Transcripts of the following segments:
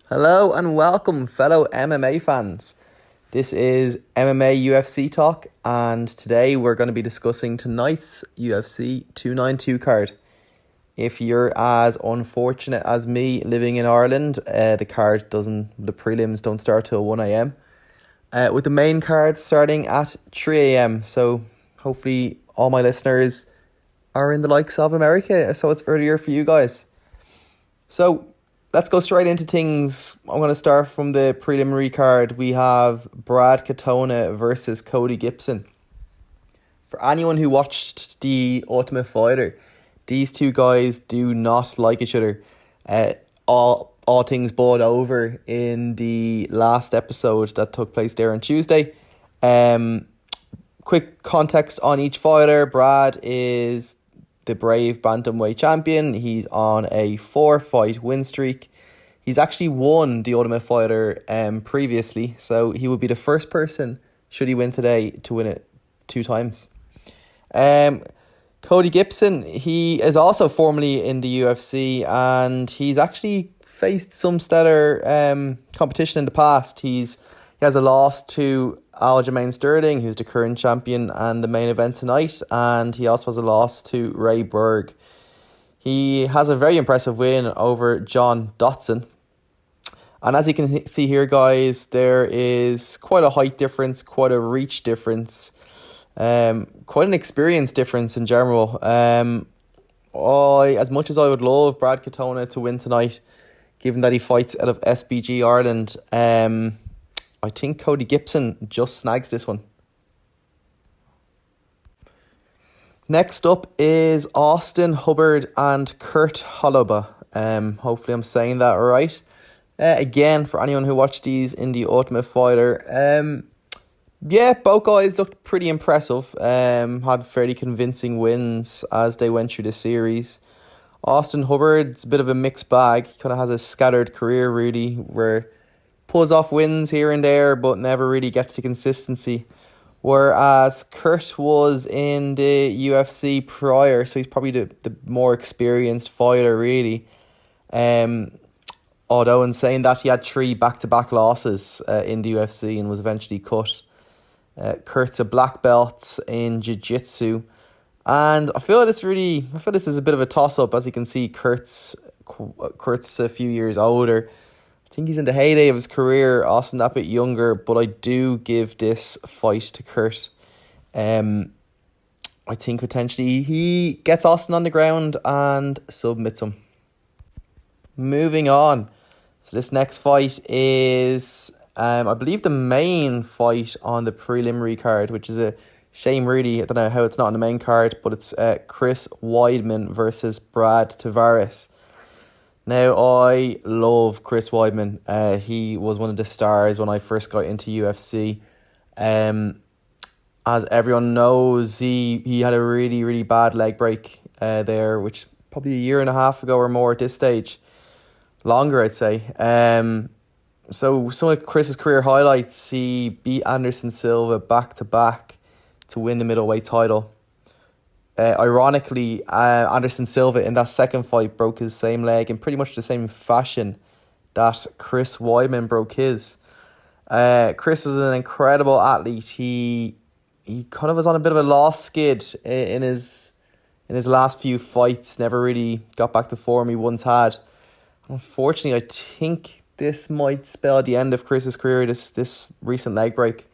Hello and welcome, fellow MMA fans. This is MMA UFC Talk, and today we're going to be discussing tonight's UFC 292 card. If you're as unfortunate as me living in Ireland, the prelims don't start till 1 a.m. With the main card starting at 3 a.m. So hopefully all my listeners are in the likes of America, so it's earlier for you guys. So let's go straight into things. I'm going to start from the preliminary card. We have Brad Katona versus Cody Gibson. For anyone who watched The Ultimate Fighter, these two guys do not like each other. All things boiled over in the last episode that took place there on Tuesday. Quick context on each fighter. Brad is the brave bantamweight champion. He's on a 4-fight win streak. He's actually won the Ultimate Fighter previously, so he would be the first person, should he win today, to win it 2 times. Cody Gibson, he is also formerly in the UFC, and he's actually faced some stellar competition in the past. He has a loss to Aljamainsterling, who's the current champion and the main event tonight, and he also has a loss to Ray Berg. He has a very impressive win over John Dotson. And as you can see here, guys, there is quite a height difference, quite a reach difference, quite an experience difference in general. As much as I would love Brad Katona to win tonight, given that he fights out of SBG Ireland, I think Cody Gibson just snags this one. Next up is Austin Hubbard and Kurt Holoba. Hopefully I'm saying that right. Again, for anyone who watched these in The Ultimate Fighter, both guys looked pretty impressive. Had fairly convincing wins as they went through the series. Austin Hubbard's a bit of a mixed bag. He kind of has a scattered career, really, where pulls off wins here and there, but never really gets to consistency. Whereas Kurt was in the UFC prior, so he's probably the more experienced fighter, really. Although in saying that, he had 3 back-to-back losses in the UFC and was eventually cut. Kurt's a black belt in jiu-jitsu. And I feel this is a bit of a toss-up. As you can see, Kurt's a few years older. I think he's in the heyday of his career. Austin that bit younger, but I do give this fight to Kurt. I think potentially he gets Austin on the ground and submits him. Moving on. So this next fight is, I believe, the main fight on the preliminary card, which is a shame, really. I don't know how it's not on the main card, but it's Chris Weidman versus Brad Tavares. Now, I love Chris Weidman. He was one of the stars when I first got into UFC. As everyone knows, he had a really, really bad leg break there, which probably a year and a half ago or more at this stage. Longer, I'd say. So some of Chris's career highlights: he beat Anderson Silva back-to-back to win the middleweight title. Ironically, Anderson Silva in that second fight broke his same leg in pretty much the same fashion that Chris Weidman broke his. Chris is an incredible athlete. He kind of was on a bit of a lost skid in his last few fights. Never really got back to form he once had. Unfortunately, I think this might spell the end of Chris's career, this recent leg break.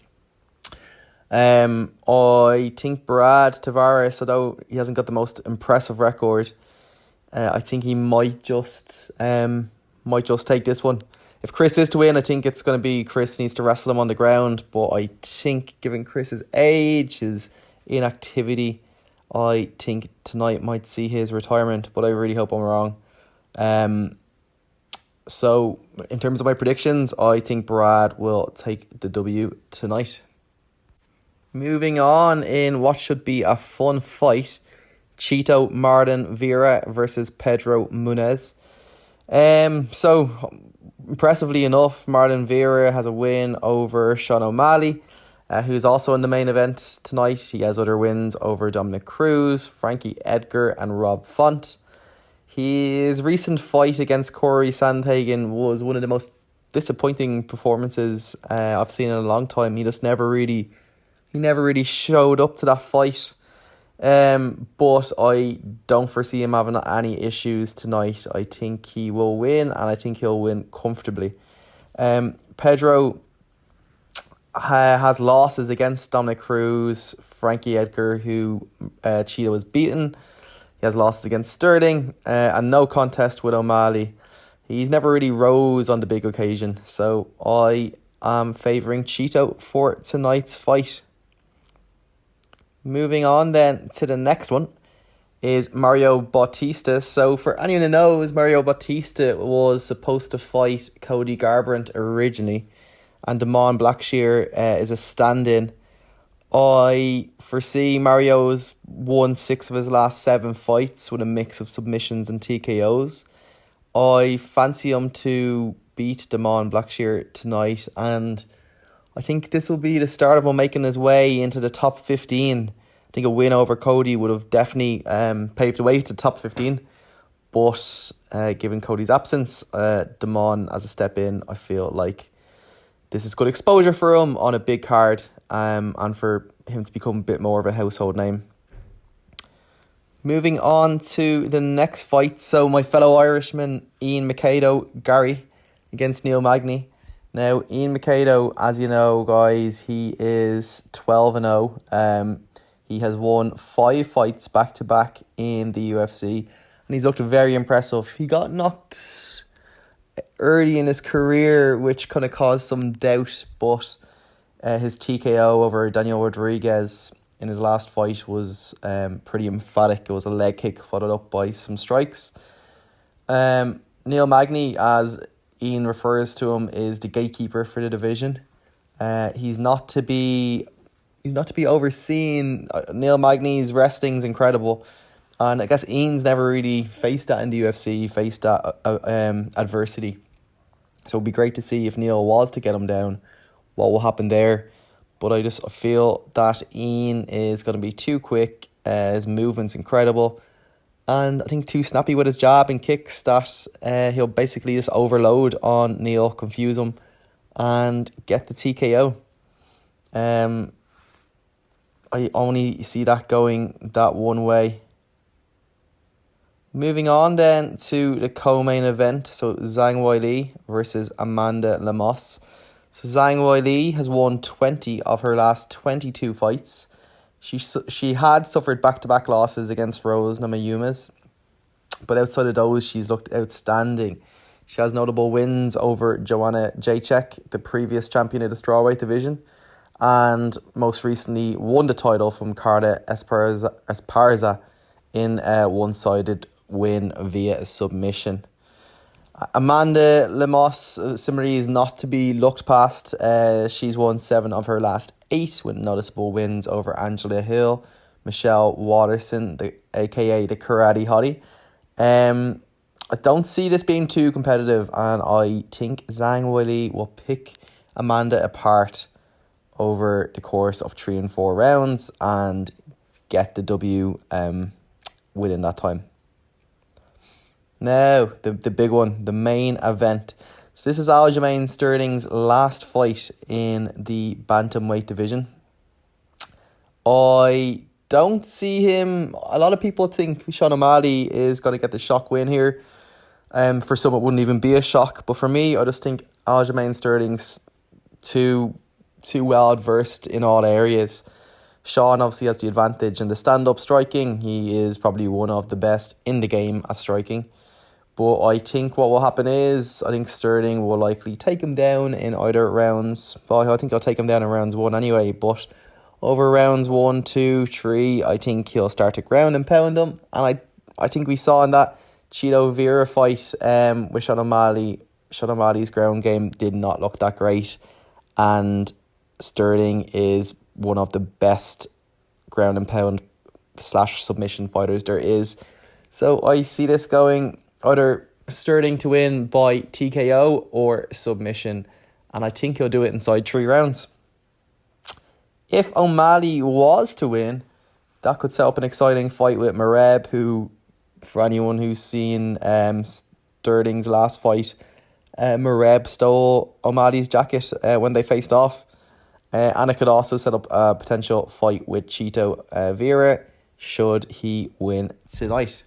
I think Brad Tavares, although he hasn't got the most impressive record, I think he might just take this one. If Chris is to win, I think it's going to be Chris needs to wrestle him on the ground. But I think, given Chris's age, his inactivity, I think tonight might see his retirement. But I really hope I'm wrong. So in terms of my predictions, I think Brad will take the W tonight. Moving on in what should be a fun fight, Chito Martin Vera versus Pedro Munez. So impressively enough, Martin Vera has a win over Sean O'Malley, who's also in the main event tonight. He has other wins over Dominic Cruz, Frankie Edgar, and Rob Font. His recent fight against Corey Sandhagen was one of the most disappointing performances I've seen in a long time. He never really showed up to that fight. But I don't foresee him having any issues tonight. I think he will win, and I think he'll win comfortably. Pedro has losses against Dominic Cruz, Frankie Edgar, who Cheeto has beaten. He has losses against Sterling, and no contest with O'Malley. He's never really rose on the big occasion, so I am favouring Cheeto for tonight's fight. Moving on then to the next one is Mario Bautista. So for anyone who knows, Mario Bautista was supposed to fight Cody Garbrandt originally, and Damon Blackshear is a stand-in. I foresee Mario's won 6 of his last 7 fights with a mix of submissions and TKOs. I fancy him to beat Damon Blackshear tonight, and I think this will be the start of him making his way into the top 15. I think a win over Cody would have definitely paved the way to the top 15. But given Cody's absence, Damon as a step in, I feel like this is good exposure for him on a big card, and for him to become a bit more of a household name. Moving on to the next fight. So my fellow Irishman, iangarry against Neil Magny. Now, Ian Mikado, as you know, guys, he is 12-0. He has won 5 fights back-to-back in the UFC, and he's looked very impressive. He got knocked early in his career, which kind of caused some doubt, but his TKO over Daniel Rodriguez in his last fight was pretty emphatic. It was a leg kick followed up by some strikes. Neil Magny, as Ian refers to him, is the gatekeeper for the division. He's not to be overseen. Neil Magny's wrestling's incredible, and I guess Ian's never really faced that in the UFC. He faced that adversity, so it'd be great to see if Neil was to get him down, what will happen there. But I feel that Ian is going to be too quick. His movement's incredible, and I think too snappy with his jab and kicks that he'll basically just overload on Neil, confuse him, and get the TKO. I only see that going that one way. Moving on then to the co-main event. So Zhang Weili versus Amanda Lemos. So Zhang Weili has won 20 of her last 22 fights. She had suffered back-to-back losses against Rose Namajunas, but outside of those, she's looked outstanding. She has notable wins over Joanna Jacek, the previous champion of the strawweight division, and most recently won the title from Carla Esparza in a one-sided win via submission. Amanda Lemos similarly is not to be looked past. She's won 7 of her last 8 with noticeable wins over Angela Hill, Michelle Watterson, aka the Karate Hottie. I don't see this being too competitive, and I think Zhang Weili will pick Amanda apart over the course of 3 and 4 rounds and get the W within that time. Now, the big one, the main event. So this is Aljamain Sterling's last fight in the bantamweight division. I don't see him. A lot of people think Sean O'Malley is going to get the shock win here. For some, it wouldn't even be a shock. But for me, I just think Aljamain Sterling's too well adversed in all areas. Sean obviously has the advantage in the stand-up striking. He is probably one of the best in the game at striking. But I think what will happen is, I think Sterling will likely take him down in either rounds. Well, I think I'll take him down in rounds 1 anyway. But over rounds 1, 2, 3, I think he'll start to ground and pound them. And I think we saw in that Cheeto Vera fight with Sean O'Malley, Sean O'Malley's ground game did not look that great. And Sterling is one of the best ground and pound / submission fighters there is. So I see this going either Sterling to win by TKO or submission, and I think he'll do it inside 3 rounds. If O'Malley was to win, that could set up an exciting fight with Mareb, who, for anyone who's seen Sterling's last fight, Mareb stole O'Malley's jacket when they faced off. And it could also set up a potential fight with Chito Vera should he win tonight.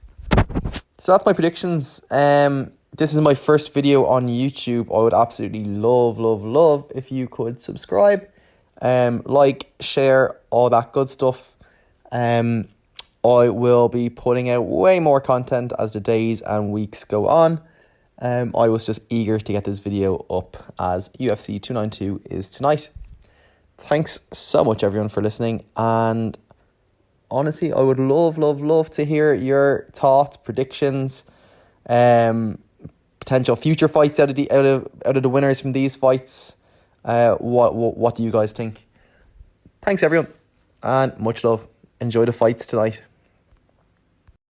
So that's my predictions. This is my first video on YouTube. I would absolutely love if you could subscribe, like, share, all that good stuff. I will be putting out way more content as the days and weeks go on. I was just eager to get this video up as UFC 292 is tonight. Thanks so much everyone for listening, and honestly I would love to hear your thoughts, predictions, potential future fights out of the winners from these fights. What do you guys think? Thanks everyone, and much love. Enjoy the fights tonight.